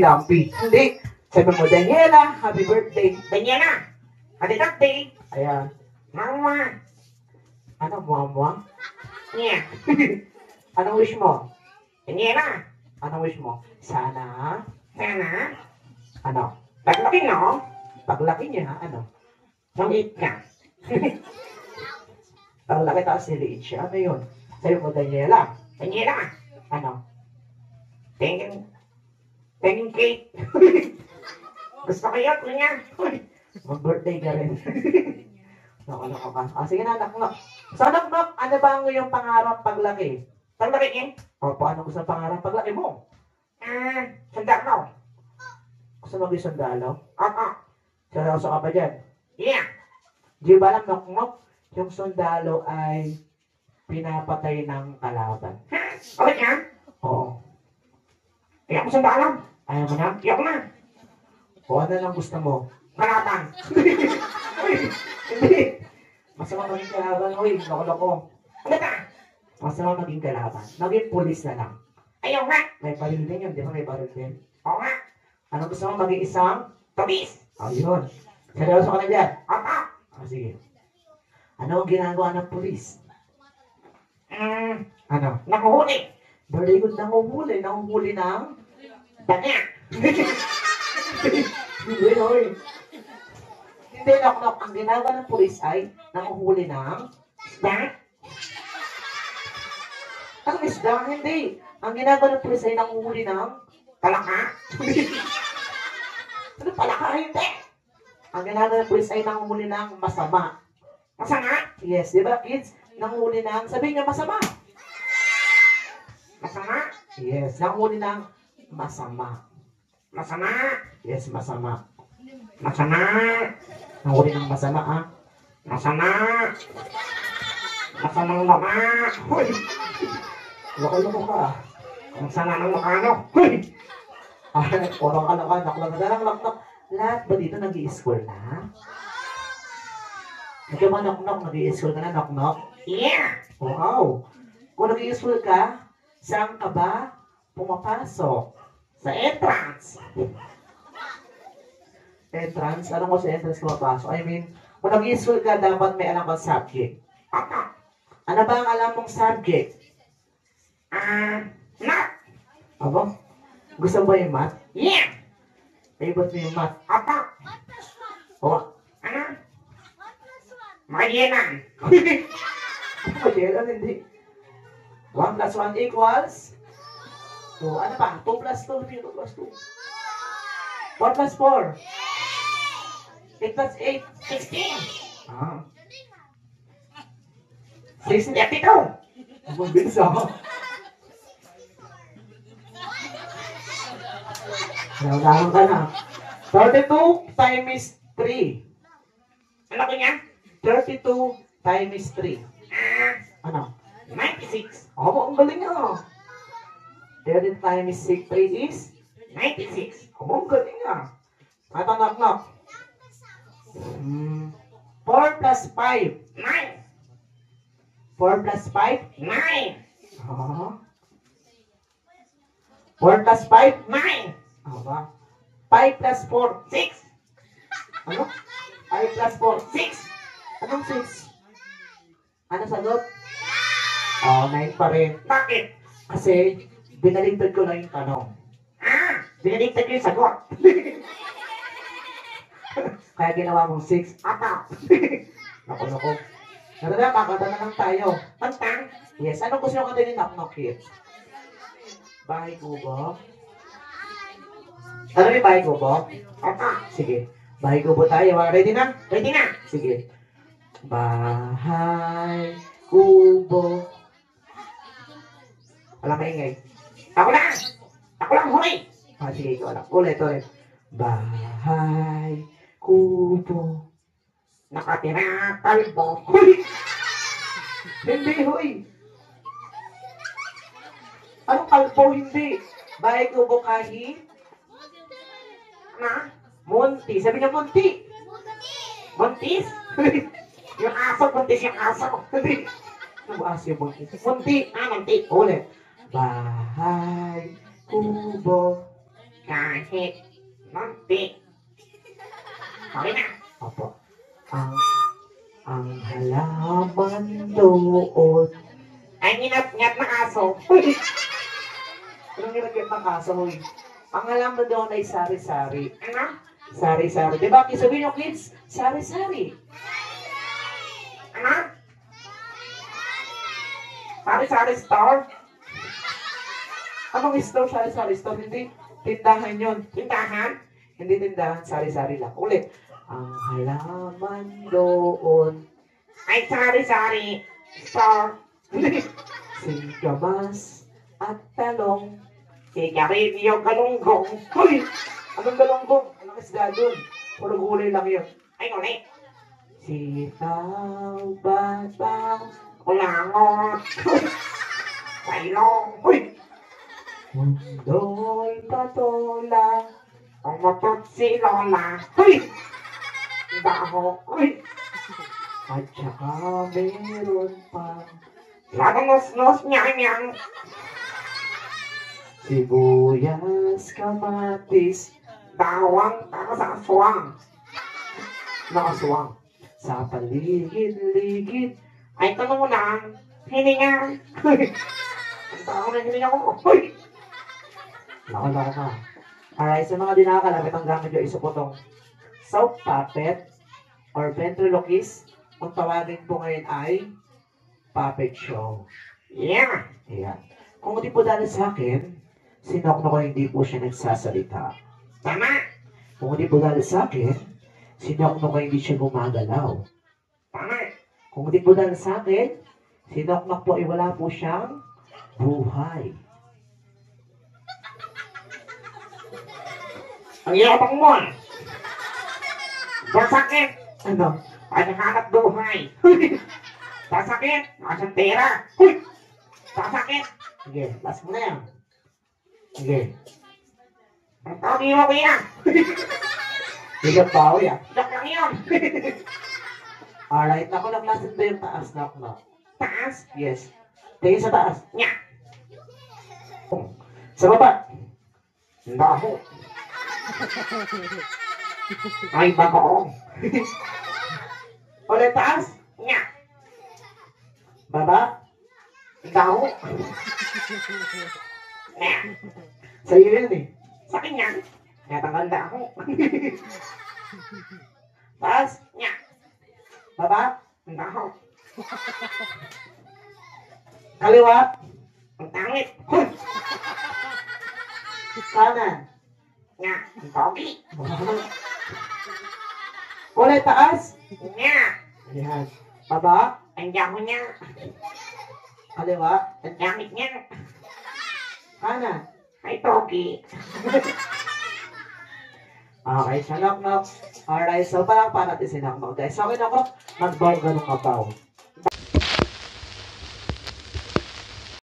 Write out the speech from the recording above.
Lampi. Hindi. Sabi mo, Daniela, happy birthday. Daniela, happy birthday. Ayan. Mama. Ano, muwa-muwa? Yeah. Anong wish mo? Daniela, Anong wish mo? Sana, sana, ano? paglaki no, Paglaki niya, ano? maliit ka. Paglaki taas niliit siya. Ano yun? Sabi mo, Daniela, Daniela, ano? tingin cake. Gusto ko yun, kuya. Mag-birthday ka rin. Naku ka. Sige na, nak. So, nak, ano ba ang iyong pangarap paglaki? Paglaki eh. O, paano gusto ang pangarap paglaki mo? Sandal mo. Gusto maging sundalo? Oo. Seryoso ka pa dyan? Yeah. Di ba alam, nok, yung sundalo ay pinapatay ng kalaban? Ha? Okay ka? Oo. Iyak mo sandal mo. Ayaw mo na? Iyak na. O ano lang gusto mo? Kalaban. Hindi. Masama maging kalaban, uy. Loko-loko. Ano ka? Masama maging kalaban. Maging pulis na lang. Ayaw nga. May baril din yun, di ba may baril din? Oo nga. Ano gusto mo maging isang? Tubis. Ayun. Seryoso ka na dyan? Oo. Sige. Ano ang ginagawa ng pulis? Ano? Nakuhuli. Very good, nanguhuli. Nanguhuli ng... Daga. Hindi, oy. Hindi, nok. Ang ginagawa ng pulis ay nanguhuli ng... Isda. Ang isda, hindi. Ang ginagawa ng pulis ay nanguhuli ng... Palaka. Ano pala ka? Hindi. Ang ginagawa ng pulis ay nanguhuli ng masama. Masama. Yes, di ba, kids? Nanguhuli ng... Sabihin niyo, masama. Masama. Yes, nanguhuli ng masama. Masama. Yes, masama. Masama. Nanguhuli ng masama, ah. Masama. Masamang mama. Hoy. Loko-loko ka. Ang sama ng makano. Hoy! Ay, orang anak-anak lang. Nak. Lahat ba dito nag-i-school na? Ikaw ba, nok, nag-i-school ka na, nok? Yeah. Wow! Kung nag-i-school ka, saan ka ba pumapasok? Sa entrance. Entrance? Ano mo sa entrance pumapasok? I mean, kung nag-i-school ka, dapat may alam kang subject. Opo. Ano ba ang alam mong subject? Math. Aba? Gusto mo ba yung math? Yeah. Favorite mo yung math? Opo. Oo. Ano? Mayenan. Kailan hindi? 1 plus 1 equals? 2. Ano pa? 2 plus 2. 2 plus 2. 1 plus 4. 8 plus 8. 16. Ah. 32. Ang bilis ako. Naunahan ka na. 32 times 3. Ano ko niya? 32 times 3. Ano? 96. Ang galing niya. 30 times 3 is? 96. Ang galing niya. Ito, knock. 4 plus 5. 9. 4 plus 5? 9. 4 plus 5? 9. Aba. 5 plus 4? 6. Ano? 5 plus 4? 6. Anong 6? Ano sagot? 9 pa rin. Bakit? Kasi, binaligtad ko lang yung tanong. Binaligtad ko yung sagot. Kaya ginawa mong 6. Opo. Naku. Natanda, kakanta na lang tayo. Pantang. Yes, anong gusto nyo kantin ni Knock Kids? Bahay kubo? Ano yung bahay kubo? Opo. Sige. Bahay kubo tayo. Ready na? Pwede na. Sige. Bahay kubo. Wala maingay. Ako lang. Ako lang huli. Sige, ikaw lang. Ulit. Bahay kubo. Nakatira kalbo. Huy! Hindi, huy! Anong kalbo? Hindi. Bahay kubo kahit? Ano? Munti. Sabi niya munti. Buntis? Yung aso, buntis yung aso. Hindi. Ano ba asyo munti? Munti. Munti. Ulit. Bahay kubo Kahit munti. Okay na. Opo. Ang halaman doon. Ay, nginat-ngat na aso. Anong nilagyan ng kaso, hoy? Ang halaman doon ay sari-sari. Ano? Sari-sari. Diba? Sabihin nyo, kids, sari-sari. Ano? Sari-sari store? Anong store, sari-sari store? Hindi. Tindahan yun. Tindahan? Hindi tindahan, sari-sari lang. Ulit. Ang halaman doon. Ay, sari-sari store. Singkamas at talong. Sigarilyo galunggong. Hoy! Anong galonggong? Anong isda doon? Puro gulay lang yun. Ay, ulit. Sitaw, batang, Kulangot. Pailong. Hoy! Mundo'y patola. Umutot si Lola. Hoy! Daho. Hoy! At saka meron pa Lagunus-nus niya-niyang. sibuyas, kamatis, Dawang kasaswang. nakaswang sa paligid-ligid. Ay, tanong mo lang. Hininga. Ang tao na hininga ko. Hoy! Laka ka. Alright, sa mga di nakakalapit, ang gamit nyo isa po itong soap puppet or ventriloquist. Kung tawagin po ngayon ay puppet show. Yeah. Ayan. Kung hindi po dahil sa akin, sinok na hindi po siya nagsasalita. Tama. Kung hindi po dahil sa akin, sinok na hindi siya gumagalaw. Tama. Kung hindi po dahil sa akin, sinok po ay wala po siyang buhay. Ang yabang mo. Sasakit. Ano? Ay, nakahanap buhay. Sasakit. Nasaan pera. Hoy! Sasakit. Sige, last mo na yan. Sige. Ang tawag mo kuya. Bigat pa ako yan. Joke lang yun. Alright, naku, naklasin ba yung taas na ako? Taas. Yes. Tingin sa taas. Nya. Sa baba. Daho. Ay, bagoong. Ulit taas. Nya. Baba. Daho. Nya. Sa'yo yan eh. Sa kanya. Natanggal na ako. Taas. Nya. Baba. Daho. Kaliwa. Ang tangit. Kanan. Nya. Ang togi. Ulit taas. Nya. Ayan. Baba. Ang yaho niya. Kaliwa. Ang damit niya. Kanan. Ay, togi. Okay, siya knock-knock. Alright, so parang para natin si knock-knock. Guys, okay na ako. Mag-bow ganun kabaw.